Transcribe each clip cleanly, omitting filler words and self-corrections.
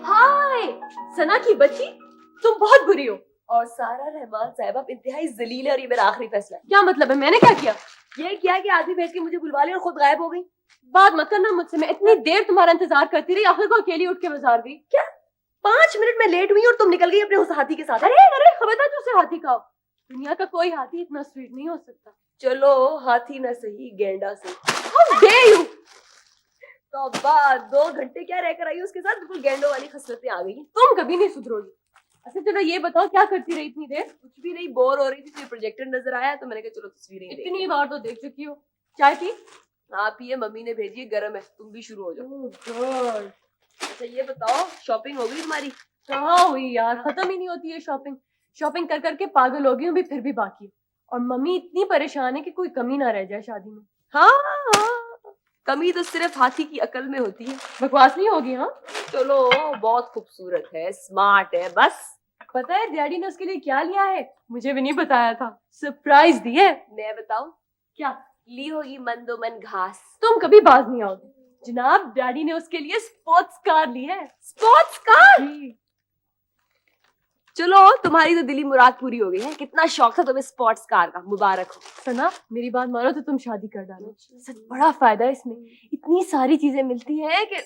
हाय सना की बच्ची, तुम बहुत बुरी हो। और सारा रहमान साहब आप इंतहाई जलील है और ये मेरा आखिरी फैसला है। क्या मतलब है? मैंने क्या किया? ये किया कि आदमी भेज के मुझे बुलवा लिया और खुद गायब हो गई। बात मत करना मुझसे, मैं इतनी देर तुम्हारा इंतजार करती रही, आखिर को अकेली उठ के बाजार गई। क्या 5 मिनट में लेट हुई और तुम निकल गई अपने उस हाथी के साथ? अरे अरे खबरदार तुझसे हाथी का, दुनिया का कोई हाथी इतना स्वीट नहीं हो सकता। चलो हाथी ना सही, गेंडा सही। How dare you! तो अब्बा 2 घंटे क्या रहकर आई उसके साथ, बिल्कुल गेंडों वाली खसलतें आ गई। तुम कभी नहीं सुधरोगी। अच्छा चलो ये बताओ क्या करती रही इतनी देर? कुछ भी नहीं, बोर हो रही थी तो प्रोजेक्टर नजर आया तो मैंने कहा चलो तस्वीरें देखते हैं। इतनी बार तो देख चुकी हो। चाय पी? आप पिए, मम्मी ने भेजी है, गर्म है, तुम भी शुरू हो जाओ। गॉड। अच्छा ये बताओ शॉपिंग हो गई तुम्हारी? कहाँ हुई यार, खत्म ही नहीं होती है शॉपिंग। शॉपिंग कर करके पागल हो गई हूँ, फिर भी बाकी है। और मम्मी इतनी परेशान है कि कोई कमी ना रह जाए शादी में। हाँ, कमी तो सिर्फ हाथी की अकल में होती है। बकवास नहीं होगी? हाँ चलो, बहुत खूबसूरत है, स्मार्ट है, बस। पता है डैडी ने उसके लिए क्या लिया है? मुझे भी नहीं बताया था, सरप्राइज दी है। मैं बताऊं क्या ली होगी? मंदोमन घास। तुम कभी बाज नहीं आओगे जनाब, डैडी ने उसके लिए स्पोर्ट्स कार ली है। Sports car? चलो तुम्हारी तो दिली मुराद पूरी हो गई है। कितना शौक था तुम्हें स्पोर्ट्स कार का, मुबारक हो। सना मेरी बात मानो तो तुम शादी कर डालो, सच बड़ा फायदा है इसमें। इतनी सारी चीजें मिलती हैं कि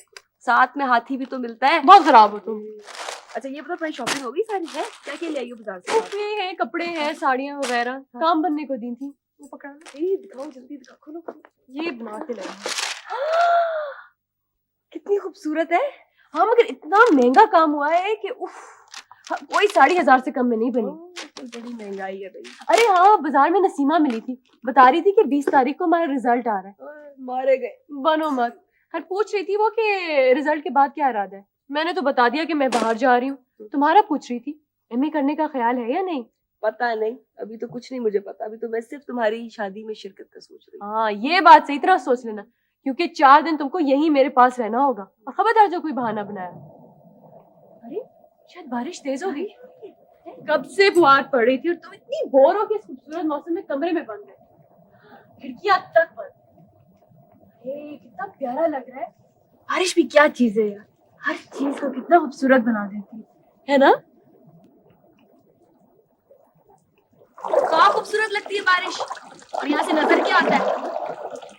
साथ में हाथी भी तो मिलता है। बहुत खराब हो तुम। अच्छा ये बताओ तुम्हारी शॉपिंग हो गई सारी? है क्या क्या ले आई हो बाजार से? कपड़े हैं, कपड़े हैं, साड़ियाँ वगैरह। हाँ। काम बनने को दी थी। वो पकड़ना, दिखाओ जल्दी, दिखाओ, खोलो खोलो। ये बना के लाई। कितनी खूबसूरत है। हाँ मगर इतना महंगा काम हुआ है कि उफ, हाँ, कोई 10,500 से कम में नहीं बनी। तो बड़ी महंगाई है भाई। अरे हाँ बाजार में नसीमा मिली थी, बता रही थी कि 20 तारीख को हमारा रिजल्ट आ रहा है। मारे गए। बनो मत। हर पूछ रही थी वो कि रिजल्ट के बाद क्या इरादा है। मैंने तो बता दिया कि मैं बाहर जा रही हूँ। तुम्हारा पूछ रही थी एमए करने का ख्याल है या नहीं? पता नहीं, अभी तो कुछ नहीं मुझे पता। अभी तो मैं सिर्फ तुम्हारी शादी में शिरकत का सोच रही हूँ। हाँ ये बात सही तरह सोच लेना, क्योंकि 4 दिन तुमको यहीं मेरे पास रहना होगा। और खबरदार जो कोई बहाना बनाया। अरे शायद बारिश तेज हो गई। कब से फुहार पड़ रही थी और तुम इतनी बोर हो के इस खूबसूरत मौसम में कमरे में बंद गए, खिड़कियां तक बंद। कितना प्यारा लग रहा है। बारिश भी क्या चीज है यार, हर चीज को कितना खूबसूरत बना देती है ना? कहाँ खूबसूरत लगती है बारिश, और यहाँ से नजर क्या आता है?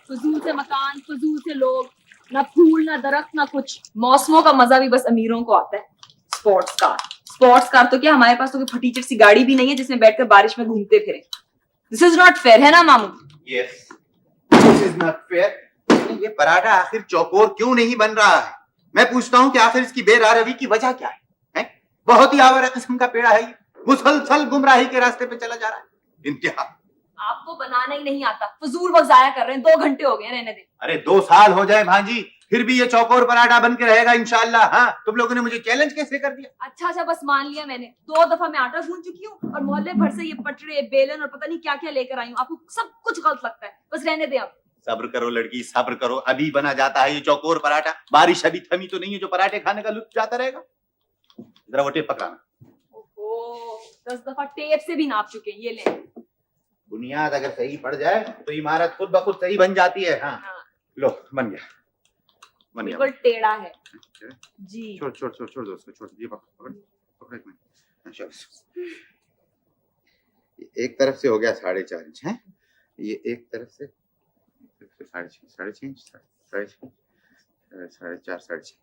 फजूल से मकान, फजूल से लोग, ना फूल ना दरख्त ना कुछ। मौसमों का मजा भी बस अमीरों को आता है। स्पोर्ट्स कार, स्पोर्ट्स कार तो क्या, हमारे पास तो कोई फटीचर सी गाड़ी भी नहीं है जिसमें बैठकर बारिश में घूमते फिरे। दिस इज नॉट फेयर, है ना मामू? Yes, this is not fair. ये पराठा आखिर चौकोर क्यों नहीं बन रहा है? मैं पूछता हूँ कि आखिर इसकी बेरारवी की वजह क्या है? बहुत ही आवारा किस्म का पेड़ा है ये, मुसलसल गुमराही के रास्ते पे चला जा रहा है। इंतहा। आपको बनाना ही नहीं आता, फजूल वक्त जाया कर रहे हैं। 2 घंटे हो गए, रहने दे। अरे 2 साल हो जाए भांजी, फिर भी ये चौकोर पराठा बन के रहेगा इंशाल्लाह। हाँ, तुम लोगों ने मुझे चैलेंज कैसे कर दिया? अच्छा बस मान लिया मैंने। 2 दफा मैं आटा गूंथ चुकी हूँ और मोहल्ले भर से ये पटरे बेलन और पता नहीं क्या क्या लेकर आई हूँ। आपको सब कुछ गलत लगता है, बस रहने दे आप। सब्र करो लड़की, सब्र करो, अभी बना जाता है ये चौकोर पराठा। बारिश अभी थमी तो नहीं है जो पराठे खाने का लुत्फ जाता रहेगा। जरा वो टेप पकड़ाना। ओहो, 10 दफा टेप से भी नाप चुके हैं, ये ले। बुनियाद अगर सही पड़ जाए तो इमारत खुद ब खुद सही बन जाती है। हाँ, लो बन गया, बन गया। बिल्कुल टेढ़ा है जी। छोड़ छोड़ छोड़ छोड़ दो उसको, छोड़। ये पकड़ पकड़ एक मिनट। चलो, एक तरफ से हो गया 4.5 इंच है, ये एक तरफ से 6.5 इंच, 4.5।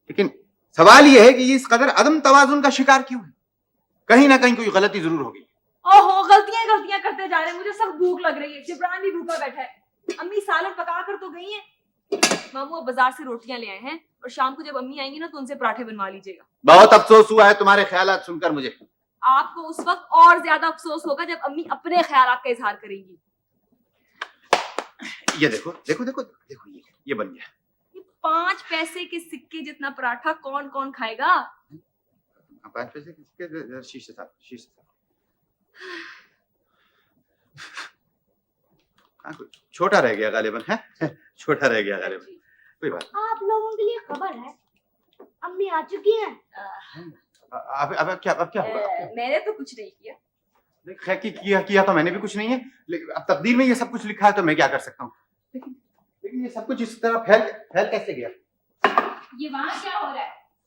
लेकिन सवाल ये है कि ये इस कदर अदम तवाजुन का शिकार क्यों है? कहीं ना कहीं कोई गलती जरूर होगी। ओहो, गलतियां गलतियां करते जा रहे हैं। मुझे सख्त भूख लग रही है। जिब्रान भी भूखा बैठा है। अम्मी सालन पका कर तो गई हैं। मामू अब बाजार से रोटियां ले आए हैं और शाम को जब अम्मी आएंगी ना तो उनसे पराठे बनवा लीजिएगा। बहुत अफसोस हुआ है तुम्हारे ख्यालात सुनकर मुझे। आपको उस वक्त और ज्यादा अफसोस होगा जब अम्मी अपने ख्यालात का इजहार करेंगी। ये देखो देखो देखो देखो, ये बन गया। ये 5 पैसे के सिक्के जितना पराठा कौन कौन खाएगा? 5 पैसे के सिक्के, शीशे साफ। छोटा रह गया गालिबन, है छोटा रह गया गालिबन। कोई बात। आप लोगों के लिए खबर है, अम्मी आ चुकी हैं। अब क्या होगा? मैंने तो कुछ नहीं किया। खैर किया तो मैंने भी कुछ नहीं है, लेकिन अब तकदीर में ये सब कुछ लिखा है तो मैं क्या कर सकता हूँ। लेकिन ये सब कुछ इस तरह फैल कैसे गया? ये वहाँ क्या हो रहा है?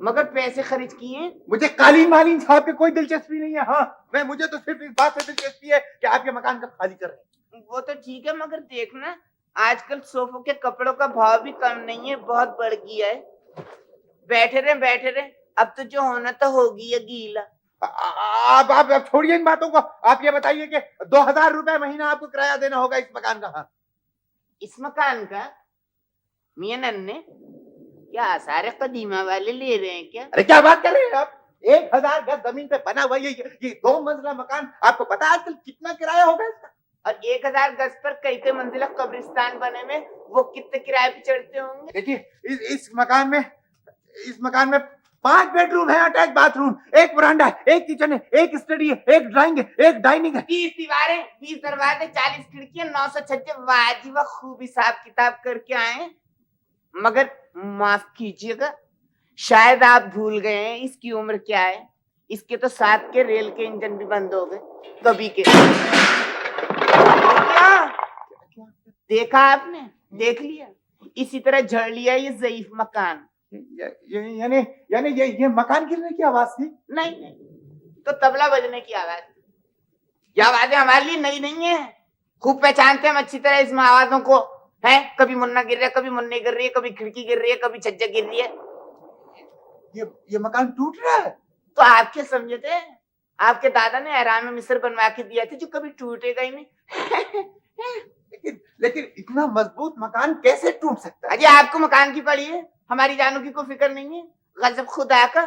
मगर पैसे खर्च किए। मुझे कालीन मालीन साहब पे कोई दिलचस्पी नहीं है। हाँ, मुझे तो सिर्फ इस बात से दिलचस्पी है कि आप ये मकान कब खाली कर रहे हैं। वो तो ठीक है, मगर देखना आजकल सोफों के कपड़ों का भाव भी कम नहीं है, बहुत बढ़ गया है। बैठे रहे, अब तो जो होना तो होगी है गीला। आप छोड़िए इन बातों को। आप ये बताइए कि 2000 रुपए महीना आपको किराया देना होगा इस मकान का। हाँ, इस मकान का मियां नन्हे क्या सारे कदीमा वाले ले रहे हैं क्या? अरे क्या बात कर रहे हैं आप? 1000 गज जमीन पे बना हुआ ये 2 मंजिला मकान, आपको पता है आजकल कितना किराया होगा इसका? और 1000 गज पर कई मंजिला कब्रिस्तान बने में वो कितने किराए पे चढ़ते होंगे? देखिए इस मकान में 5 बेडरूम है, अटैच बाथरूम, 1 बरामदा है, 1 किचन है, 1 स्टडी है, 1 ड्राइंग है, 1 डाइनिंग है, 30 दीवारें, 20 दरवाजे, 40 खिड़कियां, 900 छज्जे। वाह जी वाह, खूब हिसाब किताब करके आए। मगर माफ कीजिएगा, शायद आप भूल गए हैं इसकी उम्र क्या है। इसके तो 7 के रेल के इंजन भी बंद हो गए कभी के। क्या देखा आपने? देख लिया, इसी तरह झड़ लिया ये ज़ईफ मकान। यानी ये मकान गिरने की आवाज थी? नहीं, तो तबला बजने की आवाज। ये आवाजें हमारे लिए नई नहीं है, खूब पहचानते हैं हम अच्छी तरह इस आवाजों को। है कभी मुन्ना गिर रहा है, कभी मुन्ने गिर रही है, कभी खिड़की गिर रही है, कभी छज्जा गिर रही है। ये मकान टूट रहा है। तो आप क्या समझे थे? आपके दादा ने हैरान मिस्र बनवा के दिया था जो कभी टूटेगा ही नहीं। लेकिन इतना मजबूत मकान कैसे टूट सकता है? अजय आपको मकान की पड़ी है, हमारी जानों की कोई फिक्र नहीं है। गजब खुदा का,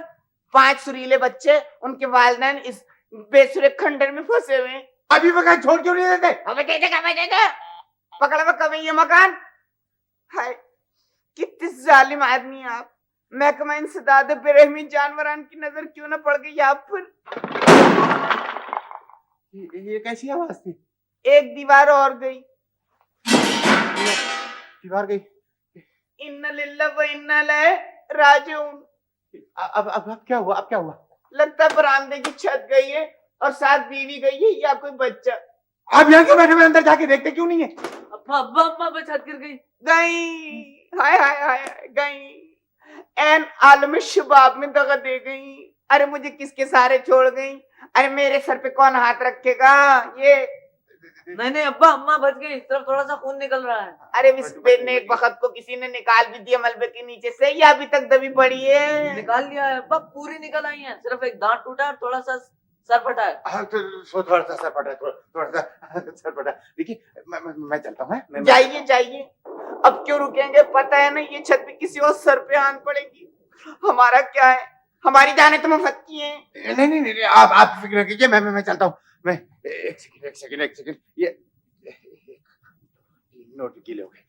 5 सुरीले बच्चे, उनके वालिदैन इस बेसुरे खंडर में फंसे हुए हैं। अभी मकान छोड़ क्यों नहीं देते? हमें दे पकड़ में कभी ये मकान। हाय कितने जालिम आदमी आप। महकमा इंसदाद बेरहमी जानवरान की नजर क्यों ना पड़ गई आप पर। ये कैसी आवाज थी? एक दीवार और गई। दीवार गई। इन्ना लिल्लाह व इन्ना इलैहि राजिऊन। अब क्या हुआ? लगता है बरामदे की छत गई है और साथ बीवी गई है या कोई बच्चा। आप यहाँ क्यों बैठे हुए? अंदर जाके देखते क्यों नहीं है? अब्बा छत गिर गई। हाय गई। एन आलम शबाब में दगा दे गई। अरे मुझे किसके सहारे छोड़ गई? अरे मेरे सर पे कौन हाथ रखेगा? ये नहीं अब्बा, अम्मा बच गई, सिर्फ थोड़ा सा खून निकल रहा है। अरे इस नेक बखत को किसी ने निकाल भी दिया मलबे के नीचे से या अभी तक दबी पड़ी है? निकाल लिया है अब्बा, पूरी निकल आई है, सिर्फ एक दांत टूटा और थोड़ा सा सर फटा है। थोड़ा सा सर फटा। देखिए मैं चलता हूँ। जाइए। अब क्यों रुकेंगे? पता है ना ये छत भी किसी और सर पे आन पड़ेगी। हमारा क्या है, हमारी जाने तो मुफ्त की है। नहीं आप फिक्र कीजिए, मैं चलता हूँ। मैं एक सेकंड ये नोट गीले हो गए,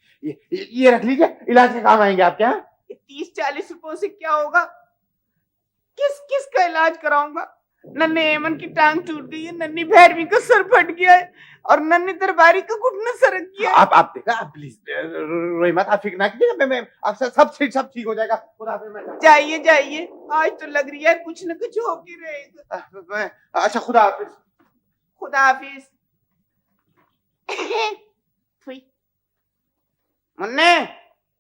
ये रख लीजिए, इलाज के काम आएंगे आपके। यहाँ 30-40 रुपयों से क्या होगा? किस का इलाज कराऊंगा? नन्हे एमन की टांग टूट गई है, नन्ही भैरवी का सर फट गया है और नन्ही दरबारी का घुटना सरक गया है। आप देखा, आप प्लीज रोई मत, आप फिक्र ना कीजिए, मैं आप सब ठीक हो जाएगा। खुदा हाफिज। जाइए, आज तो लग रही है कुछ न कुछ हो ही रहेगा। अच्छा, खुदा हाफिज। मुन्ने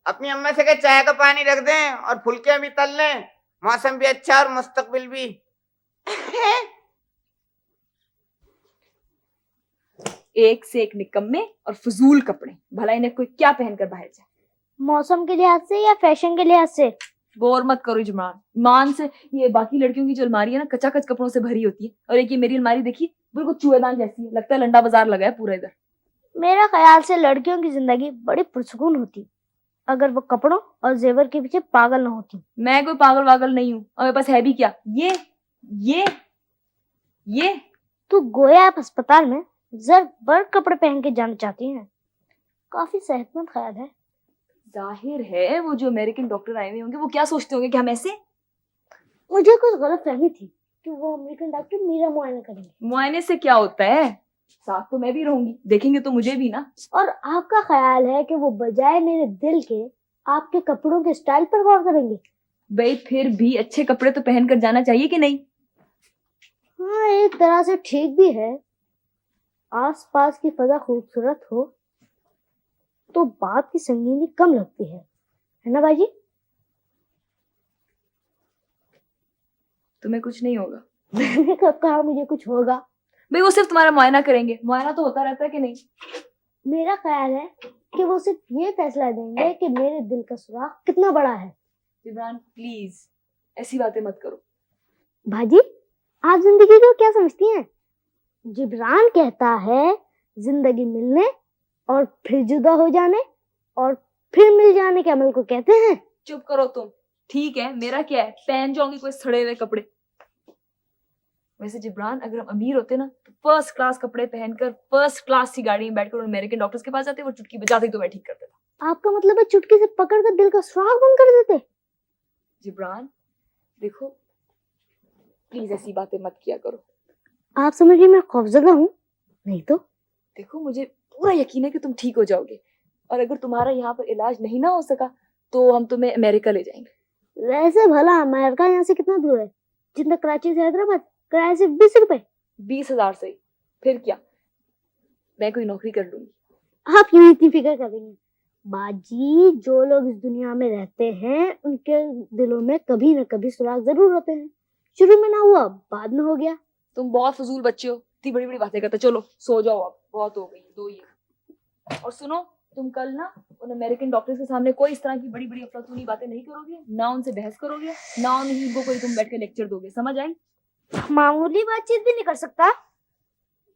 अपनी अम्मा से कह चाय का पानी रख दें और फुलके भी तल लें, मौसम भी अच्छा और मुस्तकबिल भी। एक से एक निकम्मे और फजूल कपड़े, भला इन्हें कोई क्या पहनकर बाहर जाए। मौसम के लिहाज से या फैशन के लिहाज से? गौर मत करो ईमान से। ये बाकी लड़कियों की जो अलमारी है ना, कचाकच कपड़ों से भरी होती है, और एक ये मेरी अलमारी देखिए, बिल्कुल चूहेदान जैसी है, लगता है लंडा बाजार लगा है पूरा इधर। मेरा ख्याल से लड़कियों की जिंदगी बड़ी पुरसुकून होती अगर वो कपड़ों और जेवर के पीछे पागल ना होती। मैं कोई पागल वागल नहीं हूँ, और मेरे पास है भी क्या। ये तो गोया आप अस्पताल में जर कपड़े पहन के जाना चाहती हैं। काफी सेहतमंद ख्याल है। जाहिर है वो जो अमेरिकन डॉक्टर आए हुए होंगे वो क्या सोचते होंगे कि हम ऐसे। मुझे कुछ गलत फहमी थी कि वो अमेरिकन डॉक्टर मेरा मुआयना करेंगे। मुआयने से क्या होता है, साथ तो मैं भी रहूंगी, देखेंगे तो मुझे भी ना। और आपका ख्याल है कि वो बजाय मेरे दिल के आपके कपड़ों के स्टाइल पर गौर करेंगे? भाई फिर भी अच्छे कपड़े तो पहन कर जाना चाहिए कि नहीं। हाँ, एक तरह से ठीक भी है। आसपास की फजा खूबसूरत हो तो बात की संगीनी कम लगती है ना भाई जी? तुम्हें कुछ नहीं होगा। मैंने कब कहा मुझे कुछ होगा? भाई वो सिर्फ तुम्हारा मुआयना करेंगे, मुआयना तो होता रहता है कि नहीं। मेरा ख्याल है कि वो सिर्फ ये फैसला देंगे कि मेरे दिल का सुराख कितना बड़ा है। जिब्रान प्लीज ऐसी बातें मत करो। भाजी, आप जिंदगी को क्या समझती हैं? जिब्रान कहता है जिंदगी मिलने और फिर जुदा हो जाने और फिर मिल जाने के अमल को कहते हैं। चुप करो तुम। ठीक है, मेरा क्या है, पहन जाऊंगी कोई सड़े हुए कपड़े। वैसे जिब्रान, अगर हम अमीर होते ना तो फर्स्ट क्लास कपड़े पहनकर फर्स्ट क्लास की गाड़ी में बैठकर अमेरिकन डॉक्टर्स के पास जाते, वो चुटकी बजाते ही तो मैं ठीक कर देता। आपका मतलब है चुटकी से पकड़कर दिल का सुराख बंद कर देते? जिब्रान देखो, प्लीज ऐसी बातें मत किया करो। आप समझिए मैं खौफजदा हूँ, नहीं तो। देखो मुझे पूरा यकीन है कि तुम ठीक हो जाओगे, और अगर तुम्हारा यहाँ पर इलाज नहीं ना हो सका तो हम तुम्हें अमेरिका ले जाएंगे। वैसे भला अमेरिका यहाँ से कितना दूर है? जितना कराची से हैदराबाद, किराया सिर्फ 20 रुपए। 20,000 से फिर क्या, मैं कोई नौकरी कर लूंगी। आप क्यों इतनी फिक्र करेंगे? बाजी, जो लोग इस दुनिया में रहते हैं उनके दिलों में कभी न कभी सुराग जरूर होते हैं। शुरू में ना हुआ, बाद में हो गया। तुम बहुत फजूल बच्चे हो, इतनी बड़ी बड़ी बातें करते। चलो सो जाओ, अब बहुत हो गई, दो ही। और सुनो, तुम कल ना उन अमेरिकन डॉक्टर्स के सामने कोई इस तरह की बड़ी बड़ी अफलातूनी बातें नहीं करोगे, ना उनसे बहस करोगे, ना उन्हीं को कोई तुम बैठ के लेक्चर दोगे, समझ आई? मामूली बातचीत भी नहीं कर सकता?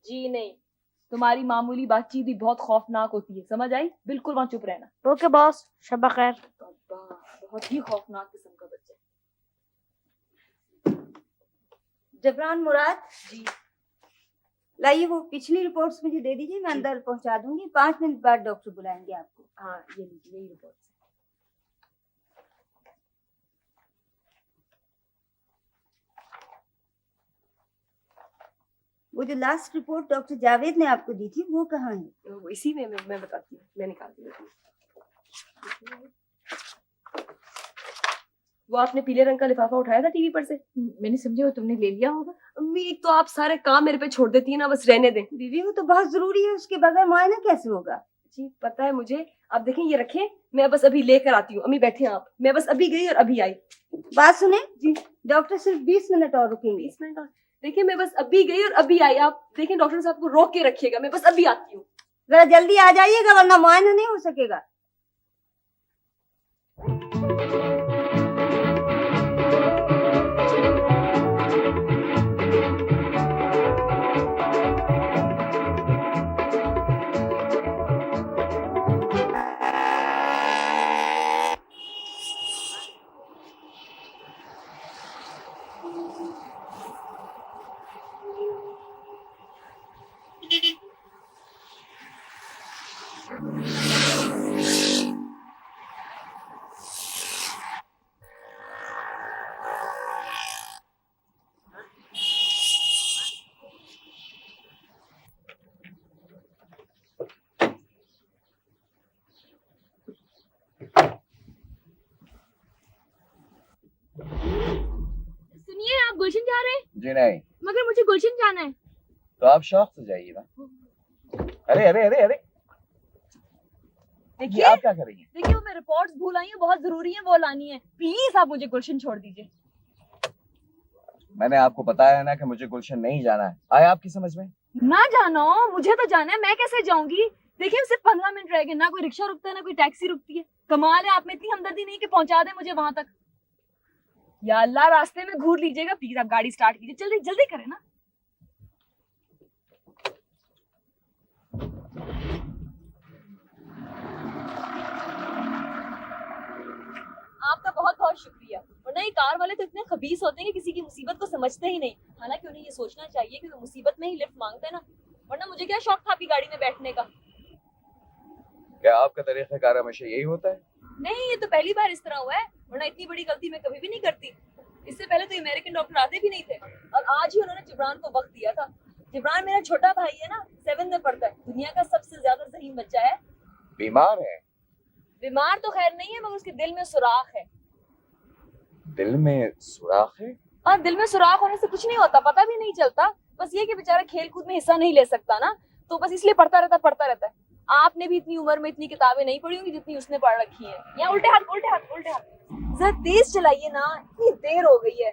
जी नहीं, तुम्हारी मामूली बातचीत भी बहुत खौफनाक होती है, समझ आई? बिल्कुल वहां चुप रहना। ओके बॉस, शब्बा खैर। बहुत ही खौफनाक किस्म का बच्चा। जबरान मुराद जी लाइए, वो पिछली रिपोर्ट्स मुझे दे दीजिए, मैं अंदर पहुंचा दूंगी। 5 मिनट बाद डॉक्टर बुलाएंगे आपको। हाँ, ये लीजिए, यही रिपोर्ट। वो जो लास्ट रिपोर्ट डॉक्टर जावेद ने आपको दी थी वो कहाँ है? वो इसी में मैं बताती हूँ, मैं निकालती हूँ। वो आपने पीले रंग का लिफाफा उठाया था टीवी पर से, मैंने समझा वो तुमने ले लिया होगा। अम्मी एक तो आप सारे काम मेरे पे छोड़ देती है ना, बस रहने दें। बीवी वो तो बहुत जरूरी है, उसके बगैर मुआयना कैसे होगा? जी पता है मुझे, आप देखें ये रखें, मैं बस अभी लेकर आती हूँ। अम्मी बैठे हैं आप, मैं बस अभी गई और अभी आई। बात सुने जी। डॉक्टर सिर्फ 20 मिनट और रुकेंगे। 20 मिनट और देखिए, मैं बस अभी गई और अभी आई। आप देखें डॉक्टर साहब को रोक के रखिएगा, मैं बस अभी आती हूँ। जरा जल्दी आ जाइएगा वरना मुआयना नहीं हो सकेगा। सुनिए, आप गुलशन जा रहे हैं? जी नहीं, मगर मुझे गुलशन जाना है। तो आप शौक से जाइए ना। अरे अरे अरे अरे, ये देखिए आप क्या कर रही हैं? देखिए, वो मैं रिपोर्ट्स भूल आई हूँ, बहुत जरूरी है, वो लानी है। प्लीज आप मुझे गुलशन छोड़ दीजिए। मैंने आपको बताया है ना कि मुझे गुलशन नहीं जाना है। आया आपकी समझ में? ना जाना हो, मुझे तो जाना है, मैं कैसे जाऊंगी? देखिए सिर्फ 15 मिनट रह गए, ना कोई रिक्शा रुकता है ना कोई टैक्सी रुकती है। कमाल है, आप में इतनी हमदर्दी नहीं कि पहुंचा दे मुझे वहां तक। या अल्लाह, रास्ते में घूर लीजिएगा प्लीज। आप गाड़ी स्टार्ट कीजिए, जल्दी जल्दी करें ना। आपका बहुत बहुत शुक्रिया। वरना ये कार वाले तो इतने खबीस होते हैं कि किसी की मुसीबत को समझते ही नहीं। हालांकि उन्हें ये सोचना चाहिए कि वो मुसीबत में ही लिफ्ट मांगते हैं ना, वरना मुझे क्या शौक था आपकी गाड़ी में बैठने का। क्या आपका तरीक़ाकार हमेशा यही होता है? नहीं, ये तो पहली बार इस तरह हुआ है, वरना इतनी बड़ी गलती मैं कभी भी नहीं करती। इससे पहले तो अमेरिकन डॉक्टर आते भी नहीं थे, और आज ही उन्होंने जिब्रान को वक्त दिया था। जिब्रान मेरा छोटा भाई है ना, 7th में पढ़ता है, दुनिया का सबसे ज्यादा ज़हीन बच्चा है। बीमार है? बीमार तो खैर नहीं है, मगर उसके दिल में सुराख है। दिल में सुराख है? और दिल में सुराख होने से कुछ नहीं होता, पता भी नहीं चलता। बस ये कि बेचारा खेल कूद में हिस्सा नहीं ले सकता ना, तो बस इसलिए पढ़ता रहता है। आपने भी इतनी उम्र में इतनी किताबें नहीं पढ़ी होंगी जितनी उसने पढ़ रखी है। या उल्टे हाथ जरा तेज चलाइए ना, इतनी देर हो गई है।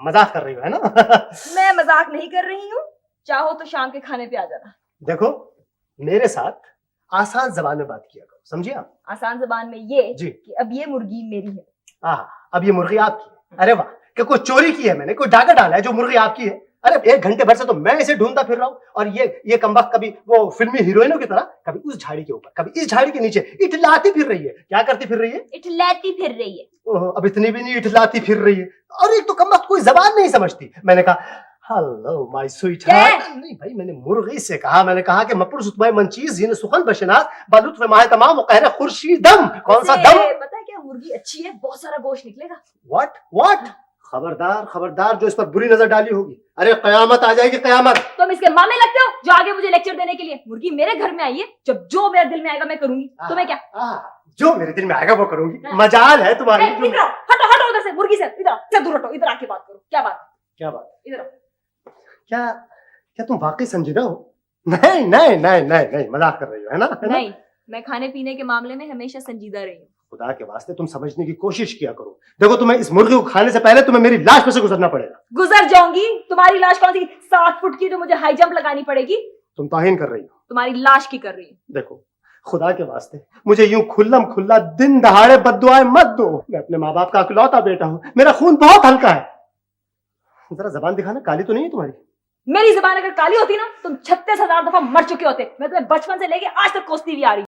मजाक कर रही हो है ना? मैं मजाक नहीं कर रही हूँ, चाहो तो शाम के खाने पे आ जाना। देखो मेरे साथ आसान जबान में बात किया करो, समझिए आप? आसान जबान में ये जी। कि अब ये मुर्गी मेरी है। अब ये मुर्गी आपकी है। अरे वाह, क्या कोई चोरी की है मैंने, कोई डाका डाला है जो मुर्गी आपकी है? अरे 1 घंटे भर से तो मैं इसे ढूंढता फिर रहा हूँ, और ये कमबख्त कभी वो फिल्मी हीरोइनों की तरह कभी उस झाड़ी के ऊपर कभी इस झाड़ी के नीचे इठलाती फिर रही है। क्या करती फिर रही है? इठलाती फिर रही है। ओहो, अब इतनी भी नहीं इठलाती फिर रही है, और एक तो कमबख्त कोई जबान नहीं समझती। मैंने कहा हेलो माय स्वीट हार्ट। नहीं भाई, मैंने मुर्गी से कहा, मैंने कहा कि मपुर सुतमाय मंचीज जिन सुखन बशनास बलुत माह तमाम कहरे खुर्शीदम। कौन सा दम? पता है क्या, मुर्गी अच्छी है, बहुत सारा गोश्त निकलेगा। व्हाट? खबरदार खबरदार, जो इस पर बुरी नजर डाली होगी, अरे कयामत आ जाएगी, कयामत। तुम इसके मामे लगते हो जो आगे मुझे लेक्चर देने के लिए। मुर्गी मेरे घर में आई है, जब जो मेरे दिल में आएगा मैं करूंगी। तुम्हें क्या? जो मेरे दिल में आएगा वो करूंगी। मजाल है तुम्हारी। इधर आओ, हटो हटो उधर से, मुर्गी से इधर दूर हटो, इधर आके बात करो। क्या बात? क्या बात? इधर आओ। क्या तुम वाकई संजीदा हो? नहीं नहीं नहीं नहीं नहीं, मजाक कर रही हो है ना? नहीं, मैं खाने पीने के मामले में हमेशा संजीदा रही हूँ। खुदा के वास्ते तुम समझने की कोशिश किया करो। देखो, तुम्हें इस मुर्गी को खाने से पहले तुम्हें मेरी लाश पे से गुजरना पड़ेगा। गुजर जाऊंगी। तुम्हारी लाश कौन सी 7 फुट की जो मुझे हाई जंप लगानी पड़ेगी? तुम ताहीन कर रही हो। तुम्हारी लाश की कर रही हूँ। देखो खुदा के वास्ते मुझे यूं खुल्लम खुल्ला दिन दहाड़े बद्दुआएं मत दो। मैं अपने माँ बाप का अकलौता बेटा हूँ, मेरा खून बहुत हल्का है। जरा जबान दिखाना, काली तो नहीं है तुम्हारी? मेरी जुबान अगर काली होती ना, तुम 36,000 दफा मर चुके होते। मैं तुम्हें बचपन से लेके आज तक कोसती हुई आ रही हूं।